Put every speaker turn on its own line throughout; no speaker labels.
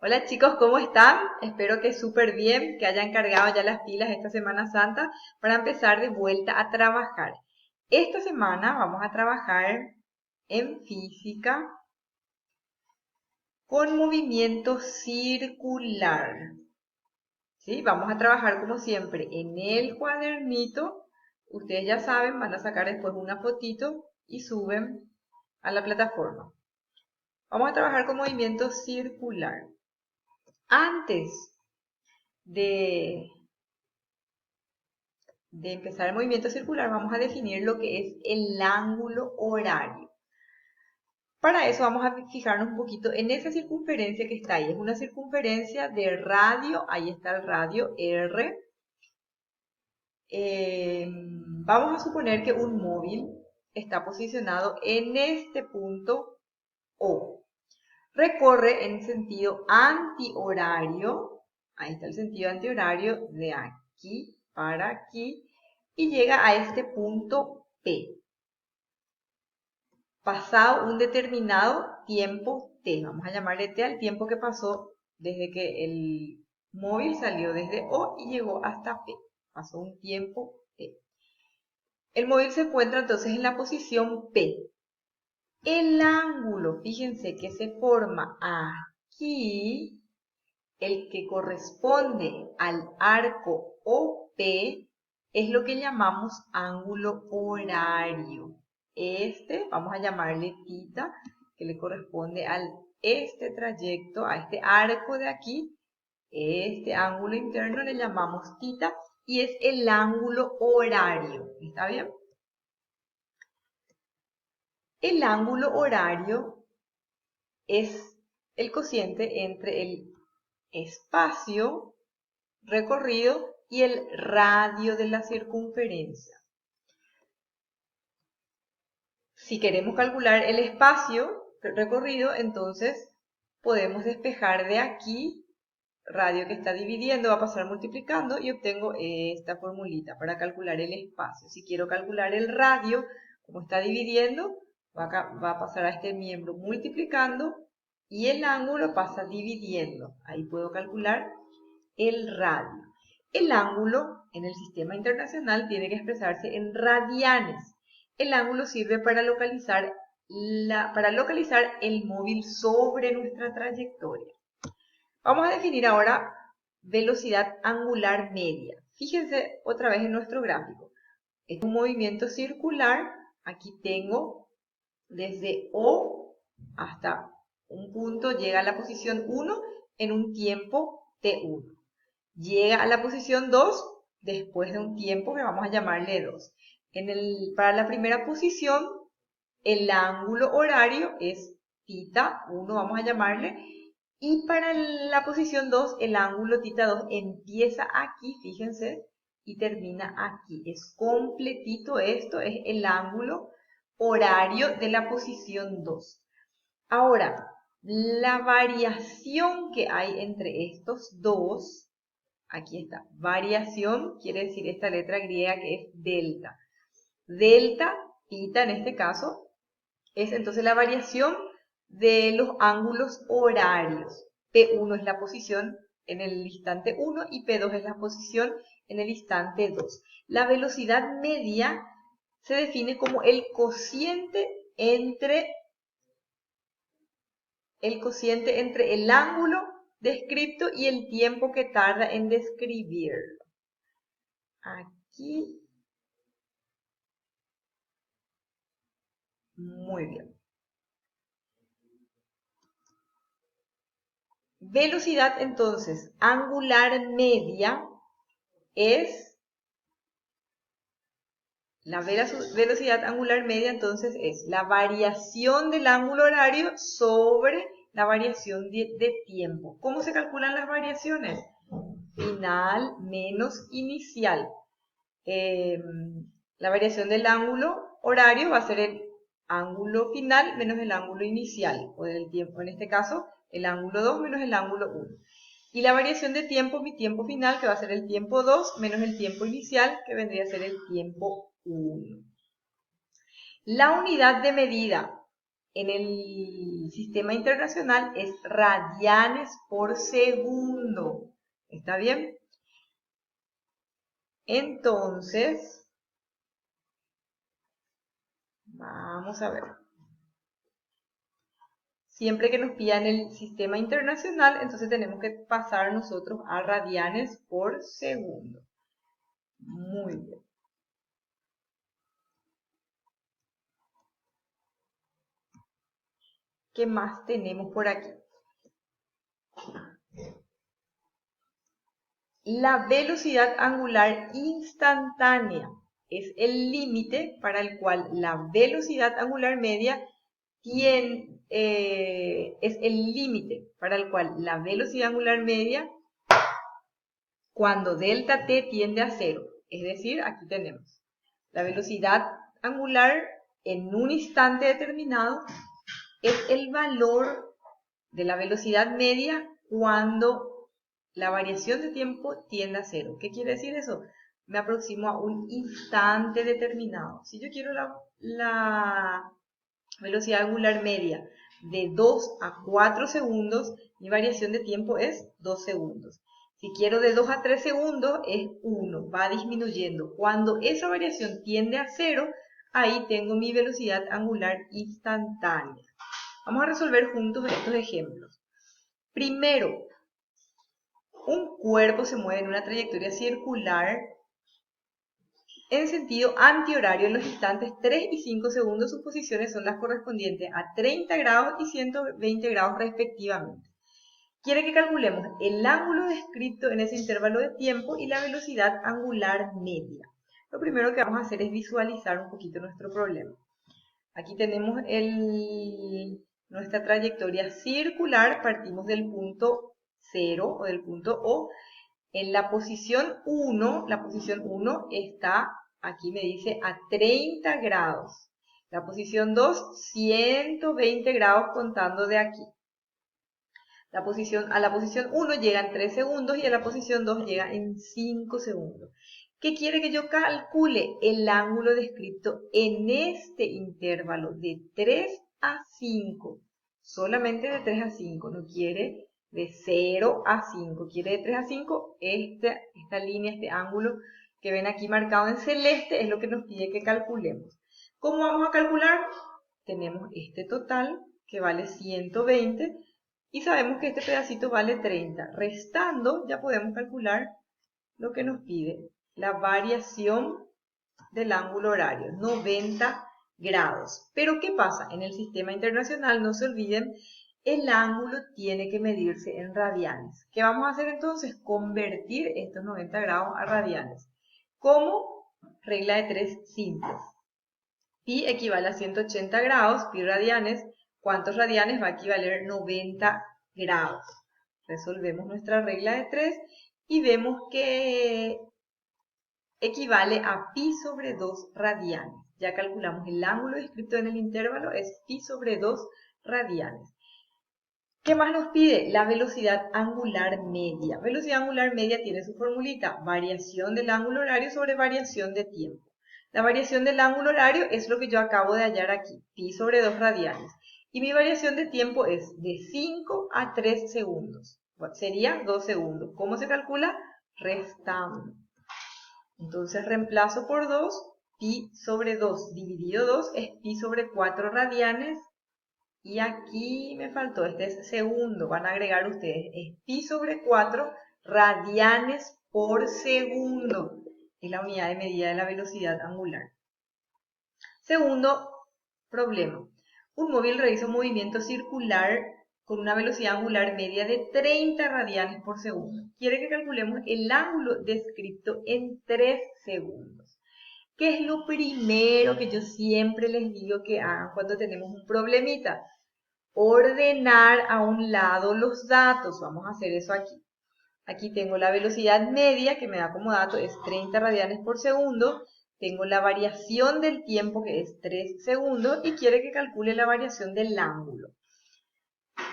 Hola chicos, ¿cómo están? Espero que súper bien, que hayan cargado ya las pilas esta Semana Santa para empezar de vuelta a trabajar. Esta semana vamos a trabajar en física con movimiento circular. ¿Sí? Vamos a trabajar como siempre en el cuadernito. Ustedes ya saben, van a sacar después una fotito y suben a la plataforma. Vamos a trabajar con movimiento circular. Antes de empezar el movimiento circular, vamos a definir lo que es el ángulo horario. Para eso vamos a fijarnos un poquito en esa circunferencia que está ahí. Es una circunferencia de radio, ahí está el radio R. Vamos a suponer que un móvil está posicionado en este punto O. Recorre en sentido antihorario, ahí está el sentido antihorario de aquí para aquí, y llega a este punto P. Pasado un determinado tiempo T, vamos a llamarle T al tiempo que pasó desde que el móvil salió desde O y llegó hasta P. Pasó un tiempo T. El móvil se encuentra entonces en la posición P. El ángulo, fíjense que se forma aquí, el que corresponde al arco OP, es lo que llamamos ángulo horario. Vamos a llamarle θ, que le corresponde a este trayecto, a este arco de aquí. Este ángulo interno le llamamos θ y es el ángulo horario. ¿Está bien? El ángulo horario es el cociente entre el espacio recorrido y el radio de la circunferencia. Si queremos calcular el espacio recorrido, entonces podemos despejar de aquí radio que está dividiendo, va a pasar multiplicando y obtengo esta formulita para calcular el espacio. Si quiero calcular el radio, como está dividiendo, va a pasar a este miembro multiplicando y el ángulo pasa dividiendo. Ahí puedo calcular el radio. El ángulo en el sistema internacional tiene que expresarse en radianes. El ángulo sirve para localizar el móvil sobre nuestra trayectoria. Vamos a definir ahora velocidad angular media. Fíjense otra vez en nuestro gráfico. Es un movimiento circular. Aquí tengo desde O hasta un punto, llega a la posición 1 en un tiempo T1. Llega a la posición 2 después de un tiempo que vamos a llamarle 2. Para la primera posición, el ángulo horario es θ1, vamos a llamarle. Y para la posición 2, el ángulo θ2 empieza aquí, fíjense, y termina aquí. Es completito esto, es el ángulo horario de la posición 2. Ahora, la variación que hay entre estos dos, aquí está, variación quiere decir esta letra griega que es delta. Delta, θ en este caso, es entonces la variación de los ángulos horarios. P1 es la posición en el instante 1 y P2 es la posición en el instante 2. La velocidad media se define como el cociente entre el ángulo descripto y el tiempo que tarda en describirlo. Aquí. Muy bien. Velocidad entonces angular media es la velocidad angular media entonces es la variación del ángulo horario sobre la variación de tiempo. ¿Cómo se calculan las variaciones? Final menos inicial. La variación del ángulo horario va a ser el ángulo final menos el ángulo inicial, o del tiempo, en este caso, el ángulo 2 menos el ángulo 1. Y la variación de tiempo, mi tiempo final, que va a ser el tiempo 2 menos el tiempo inicial, que vendría a ser el tiempo 1. La unidad de medida en el sistema internacional es radianes por segundo. ¿Está bien? Entonces, vamos a ver. Siempre que nos pidan el sistema internacional, entonces tenemos que pasar nosotros a radianes por segundo. Muy bien. ¿Qué más tenemos por aquí? La velocidad angular instantánea es el límite para el cual la velocidad angular media cuando delta t tiende a 0. Es decir, aquí tenemos la velocidad angular en un instante determinado es el valor de la velocidad media cuando la variación de tiempo tiende a 0. ¿Qué quiere decir eso? Me aproximo a un instante determinado. Si yo quiero la velocidad angular media de 2 a 4 segundos, mi variación de tiempo es 2 segundos. Si quiero de 2 a 3 segundos, es 1, va disminuyendo. Cuando esa variación tiende a 0, ahí tengo mi velocidad angular instantánea. Vamos a resolver juntos estos ejemplos. Primero, un cuerpo se mueve en una trayectoria circular en sentido antihorario en los instantes 3 y 5 segundos. Sus posiciones son las correspondientes a 30 grados y 120 grados respectivamente. Quiere que calculemos el ángulo descrito en ese intervalo de tiempo y la velocidad angular media. Lo primero que vamos a hacer es visualizar un poquito nuestro problema. Aquí tenemos nuestra trayectoria circular, partimos del punto 0 o del punto O. En la posición 1 está, aquí me dice, a 30 grados. La posición 2, 120 grados contando de aquí. A la posición 1 llega en 3 segundos y a la posición 2 llega en 5 segundos. ¿Qué quiere que yo calcule? El ángulo descrito en este intervalo de 3 a 5. Solamente de 3 a 5, no quiere de 0 a 5, quiere de 3 a 5. Esta línea, este ángulo que ven aquí marcado en celeste es lo que nos pide que calculemos. ¿Cómo vamos a calcular? Tenemos este total que vale 120 y sabemos que este pedacito vale 30. Restando ya podemos calcular lo que nos pide, la variación del ángulo horario, 90 grados. Pero ¿qué pasa? En el sistema internacional, no se olviden, el ángulo tiene que medirse en radianes. ¿Qué vamos a hacer entonces? Convertir estos 90 grados a radianes. ¿Cómo? Regla de 3 simples. Pi equivale a 180 grados, pi radianes. ¿Cuántos radianes va a equivaler 90 grados? Resolvemos nuestra regla de 3 y vemos que equivale a pi sobre 2 radianes. Ya calculamos el ángulo descrito en el intervalo, es pi sobre 2 radianes. ¿Qué más nos pide? La velocidad angular media. Velocidad angular media tiene su formulita, variación del ángulo horario sobre variación de tiempo. La variación del ángulo horario es lo que yo acabo de hallar aquí, pi sobre 2 radianes. Y mi variación de tiempo es de 5 a 3 segundos. Sería 2 segundos. ¿Cómo se calcula? Restando. Entonces reemplazo por 2, pi sobre 2 dividido 2 es pi sobre 4 radianes. Y aquí me faltó, este es segundo, van a agregar ustedes, es pi sobre 4 radianes por segundo. Es la unidad de medida de la velocidad angular. Segundo problema. Un móvil realiza un movimiento circular con una velocidad angular media de 30 radianes por segundo. Quiere que calculemos el ángulo descrito en 3 segundos. ¿Qué es lo primero que yo siempre les digo que hagan cuando tenemos un problemita? Ordenar a un lado los datos. Vamos a hacer eso aquí. Aquí tengo la velocidad media que me da como dato es 30 radianes por segundo. Tengo la variación del tiempo que es 3 segundos y quiere que calcule la variación del ángulo.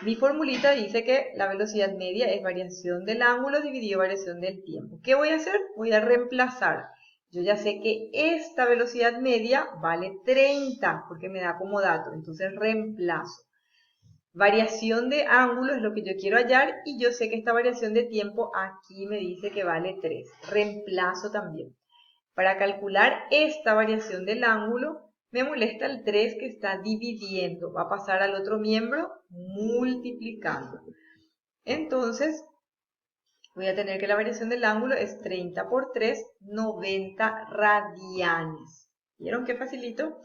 Mi formulita dice que la velocidad media es variación del ángulo dividido variación del tiempo. ¿Qué voy a hacer? Voy a reemplazar Yo ya sé que esta velocidad media vale 30 porque me da como dato, entonces reemplazo. Variación de ángulo es lo que yo quiero hallar y yo sé que esta variación de tiempo aquí me dice que vale 3. Reemplazo también. Para calcular esta variación del ángulo, me molesta el 3 que está dividiendo. Va a pasar al otro miembro multiplicando. Entonces, voy a tener que la variación del ángulo es 30 por 3, 90 radianes. ¿Vieron qué facilito?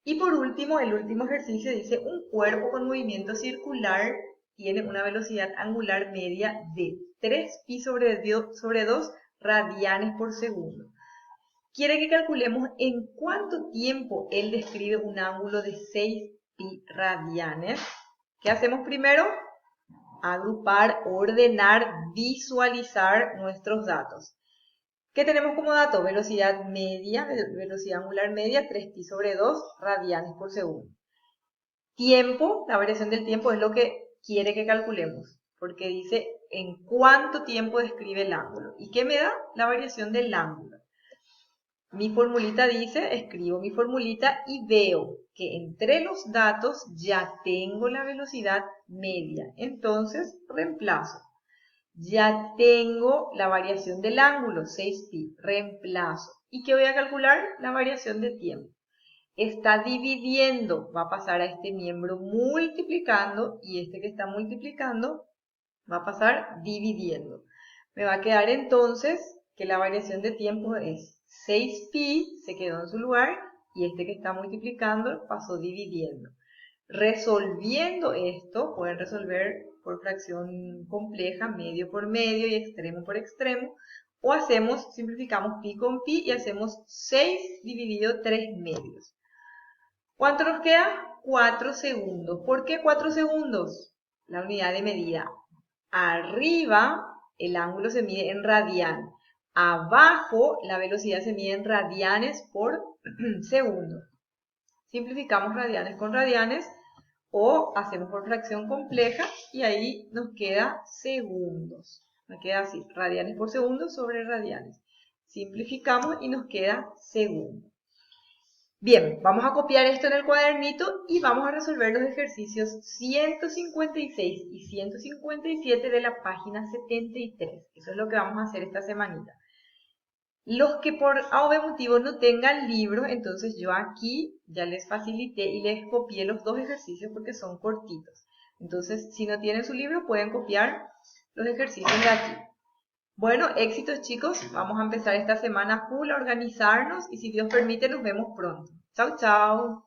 Y por último, el último ejercicio dice, un cuerpo con movimiento circular tiene una velocidad angular media de 3pi sobre 2 radianes por segundo. Quiere que calculemos en cuánto tiempo él describe un ángulo de 6pi radianes. ¿Qué hacemos primero? Agrupar, ordenar, visualizar nuestros datos. ¿Qué tenemos como dato? Velocidad media, velocidad angular media, 3pi sobre 2 radianes por segundo. Tiempo, la variación del tiempo es lo que quiere que calculemos, porque dice en cuánto tiempo describe el ángulo. ¿Y qué me da? La variación del ángulo. Mi formulita dice, escribo mi formulita y veo que entre los datos ya tengo la velocidad media. Entonces, reemplazo. Ya tengo la variación del ángulo, 6pi, reemplazo. ¿Y qué voy a calcular? La variación de tiempo. Está dividiendo, va a pasar a este miembro multiplicando y este que está multiplicando va a pasar dividiendo. Me va a quedar entonces que la variación de tiempo es 6pi, se quedó en su lugar, y este que está multiplicando pasó dividiendo. Resolviendo esto, pueden resolver por fracción compleja, medio por medio y extremo por extremo, o hacemos, simplificamos pi con pi y hacemos 6 dividido 3 medios. ¿Cuánto nos queda? 4 segundos. ¿Por qué 4 segundos? La unidad de medida. Arriba el ángulo se mide en radian. Abajo la velocidad se mide en radianes por segundo. Simplificamos radianes con radianes o hacemos por fracción compleja y ahí nos queda segundos. Me queda así, radianes por segundo sobre radianes. Simplificamos y nos queda segundo. Bien, vamos a copiar esto en el cuadernito y vamos a resolver los ejercicios 156 y 157 de la página 73. Eso es lo que vamos a hacer esta semanita. Los que por A o B motivo no tengan libro, entonces yo aquí ya les facilité y les copié los dos ejercicios porque son cortitos. Entonces, si no tienen su libro, pueden copiar los ejercicios de aquí. Bueno, éxitos chicos, vamos a empezar esta semana full a organizarnos y si Dios permite nos vemos pronto. Chau, chau.